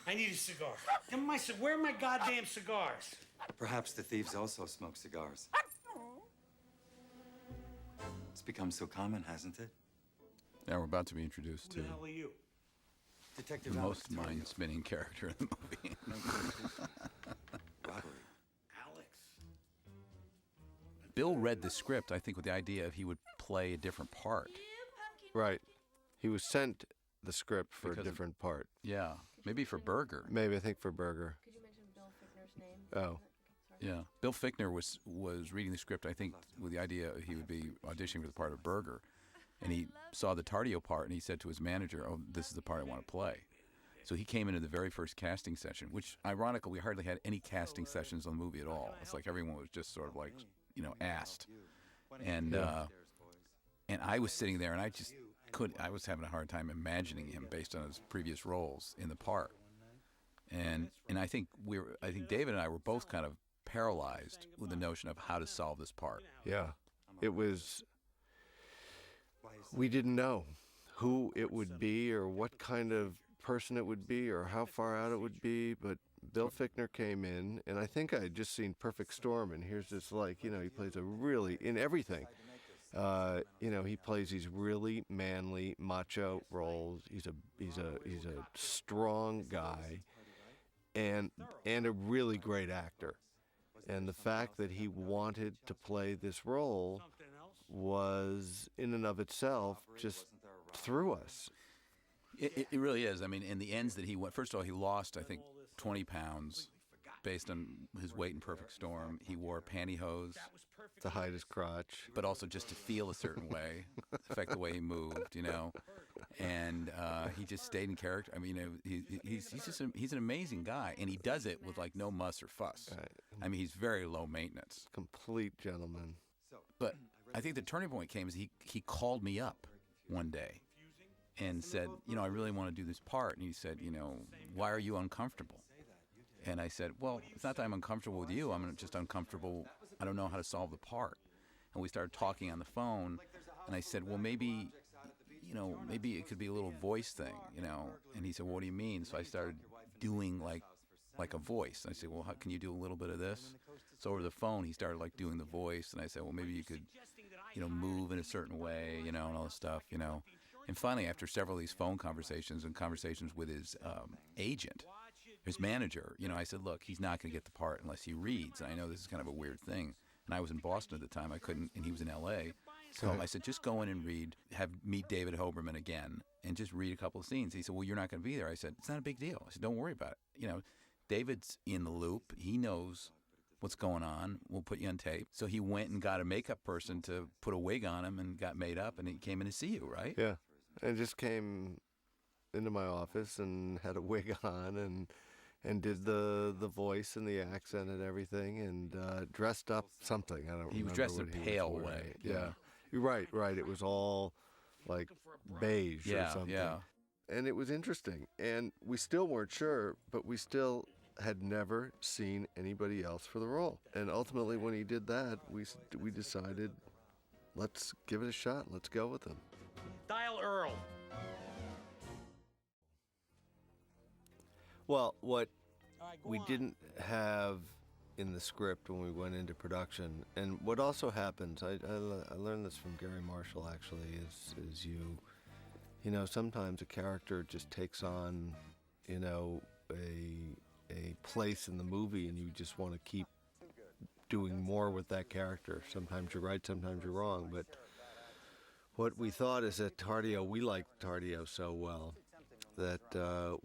I need a cigar. Come on, where are my goddamn cigars? Perhaps the thieves also smoke cigars. It's become so common, hasn't it? Now we're about to be introduced Who to the hell are you? Detective the Alex most mind-spinning character in the movie. Robbery. Alex. Bill read the script, I think, with the idea of he would play a different part. Right. He was sent the script for Because a of- different part. Yeah, maybe for Berger. Maybe, I think, for Berger. Could you mention Bill Fichtner's name? Oh. Sorry. Yeah, Bill Fichtner was reading the script, I think, with the idea he would be auditioning for the part of Berger. And he saw the Tardio part, and he said to his manager, "Oh, this is the part I want to play." So he came into the very first casting session, which, ironically, we hardly had any casting sessions on the movie at all. It's like everyone was just sort of like, asked. And and I was sitting there, and I just couldn't. I was having a hard time imagining him based on his previous roles in the part. And I think David and I were both kind of paralyzed with the notion of how to solve this part. Yeah. It was... We didn't know who it would be or what kind of person it would be or how far out it would be, but Bill Fichtner came in, and I think I had just seen Perfect Storm, and here's this, he plays a really, in everything, he plays these really manly, macho roles. He's a strong guy and a really great actor. And the fact that he wanted to play this role was, in and of itself, just threw us. It really is. I mean, in the ends that he went, first of all, he lost, I think, 20 pounds based on his weight in Perfect Storm. He wore pantyhose. To hide his crotch. But also just to feel a certain way, affect the way he moved, And he just stayed in character. I mean, he's an amazing guy, and he does it with, no muss or fuss. Right. I mean, he's very low maintenance. Complete gentleman. But I think the turning point came as he called me up one day and said, I really want to do this part. And he said, why are you uncomfortable? And I said, well, it's not that I'm uncomfortable with you. I'm just uncomfortable. I don't know how to solve the part. And we started talking on the phone. And I said, well, maybe it could be a little voice thing, And he said, well, what do you mean? So I started doing like a voice. And I said, well, how can you do a little bit of this? So over the phone, he started doing the voice. And I said, well, maybe you could, move in a certain way, and all this stuff, And finally, after several of these phone conversations and conversations with his agent, his manager, I said, look, he's not going to get the part unless he reads. And I know this is kind of a weird thing. And I was in Boston at the time. I couldn't, and he was in L.A. So I said, just go in and read, meet David Hoberman again, and just read a couple of scenes. He said, well, you're not going to be there. I said, it's not a big deal. I said, don't worry about it. David's in the loop. He knows what's going on. We'll put you on tape. So he went and got a makeup person to put a wig on him and got made up, and he came in to see you, right? Yeah. And just came into my office and had a wig on and did the voice and the accent and everything and dressed up something. I don't remember. He was dressed in a what he pale was way. wearing. Yeah. You're right. It was all beige or something. Yeah. And it was interesting. And we still weren't sure, but we still had never seen anybody else for the role. And ultimately, when he did that, we decided, let's give it a shot. Let's go with him. Dial Earl. Well, what All right, go we on. didn't have in the script when we went into production, and what also happens, I learned this from Gary Marshall actually, is sometimes a character just takes on, a place in the movie, and you just want to keep doing more with that character. Sometimes you're right, sometimes you're wrong, but what we thought is that we liked Tardio so well that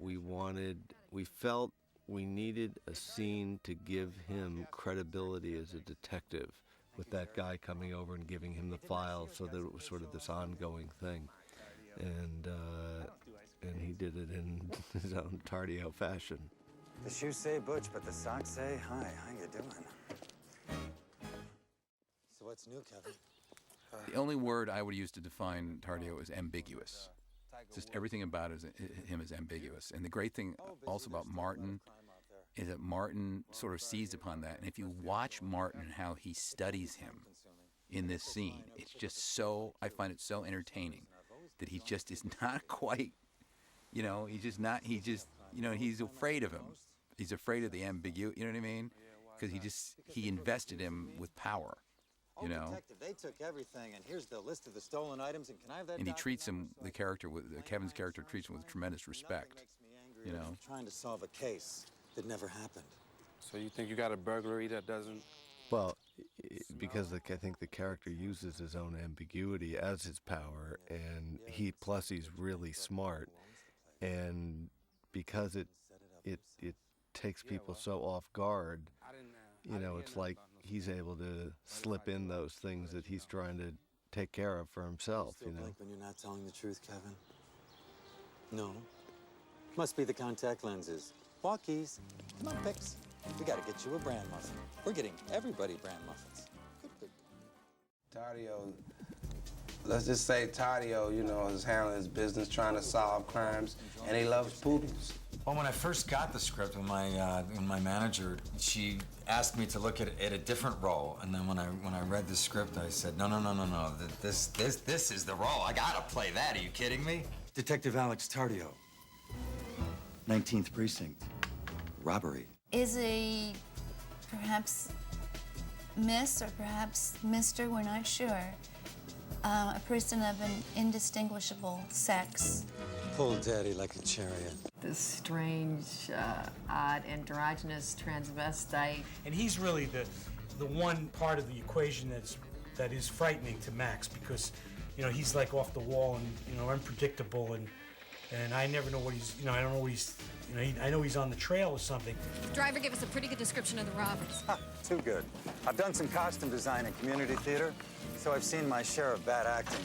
we felt we needed a scene to give him credibility as a detective, with that guy coming over and giving him the file, so that it was sort of this ongoing thing. And he did it in his own Tardio fashion. The shoes say Butch, but the socks say, hi, how you doing? So what's new, Kevin? The only word I would use to define Tardio is ambiguous. Just everything about him is ambiguous. And the great thing also about Martin is that Martin sort of seized upon that. And if you watch Martin, how he studies him in this scene, it's just I find it so entertaining that he just is not quite, he's just not, you know, he's afraid of him. He's afraid of the ambiguity, you know what I mean? Because he invested him with power, you know? Detective, they took everything, and here's the list of the stolen items, and can I have that And he document? treats him, Kevin's character treats him with tremendous respect, you know? Trying to solve a case that never happened. So you think you got a burglary that doesn't... Well, because I think the character uses his own ambiguity as his power, and plus he's really smart, and because it takes people so off guard, you know, it's like he's able to slip in those things that he's trying to take care of for himself, you know. Blink when you're not telling the truth, Kevin? No. Must be the contact lenses. Walkies. Come on, Pix. We gotta get you a bran muffin. We're getting everybody bran muffins. Good. Tardio, let's just say Tardio, you know, is handling his business, trying to solve crimes, and he loves poodles. Well, when I first got the script with my manager, she asked me to look at a different role, and then when I read the script, I said, no, this is the role. I gotta play that. Are you kidding me? Detective Alex Tardio. 19th Precinct. Robbery. Is a perhaps Miss or perhaps Mr., we're not sure, a person of an indistinguishable sex. Pull daddy like a chariot. This strange, odd, androgynous transvestite. And he's really the one part of the equation that is frightening to Max, because, you know, he's like off the wall and, you know, unpredictable, and I never know what he's, you know, I don't know what he's, you know, I know he's on the trail or something. The driver gave us a pretty good description of the robbers. Too good. I've done some costume design in community theater, so I've seen my share of bad acting.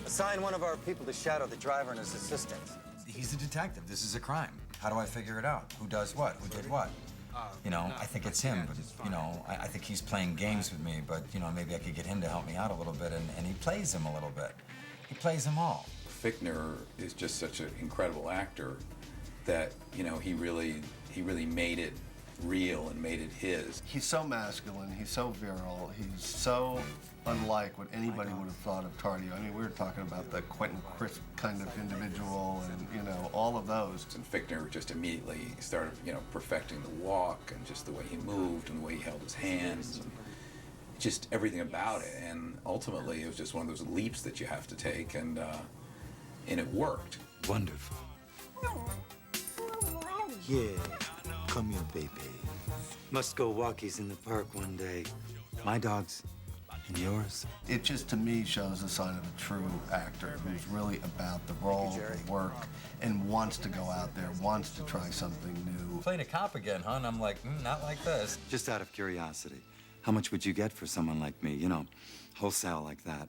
Assign one of our people to shadow the driver and his assistant. He's a detective. This is a crime. How do I figure it out? Who does what? Who did what? You know, I think it's him, but, you know, I think he's playing games with me, but, you know, maybe I could get him to help me out a little bit, and he plays him a little bit. He plays them all. Fichtner is just such an incredible actor that, you know, he really made it real and made it his. He's so masculine, he's so virile, he's so unlike what anybody would have thought of Tardio. I mean, we were talking about the Quentin Crisp kind of individual and, you know, all of those. And Fichtner just immediately started, you know, perfecting the walk and just the way he moved and the way he held his hands, and just everything about it. And ultimately, it was just one of those leaps that you have to take, and it worked. Wonderful. Yeah, come here, baby. Must go walkies in the park one day. My dogs and yours. It just, to me, shows a sign of a true actor who's really about the role, the work, and wants to go out there, wants to try something new. Playing a cop again, huh? And I'm like, not like this. Just out of curiosity, how much would you get for someone like me? You know, wholesale like that.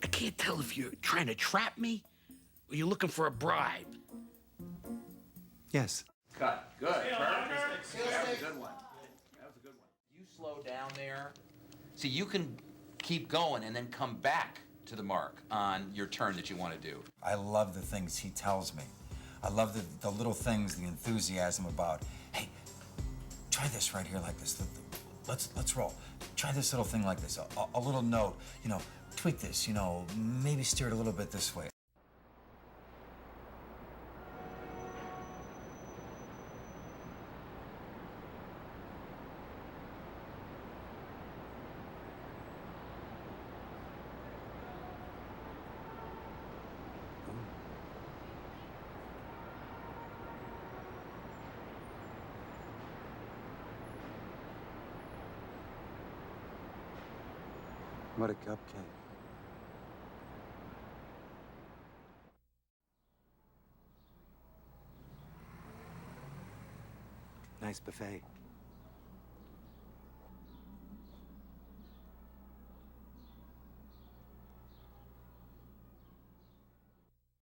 I can't tell if you're trying to trap me or you're looking for a bribe. Yes. Cut. Good. Perfect. That was a good one. That was a good one. You slow down there. See, you can keep going and then come back to the mark on your turn that you want to do. I love the things he tells me. I love the little things, the enthusiasm about, hey, try this right here like this. Let's roll. Try this little thing like this. A little note, you know, tweak this, you know, maybe steer it a little bit this way. What a cupcake. Nice buffet.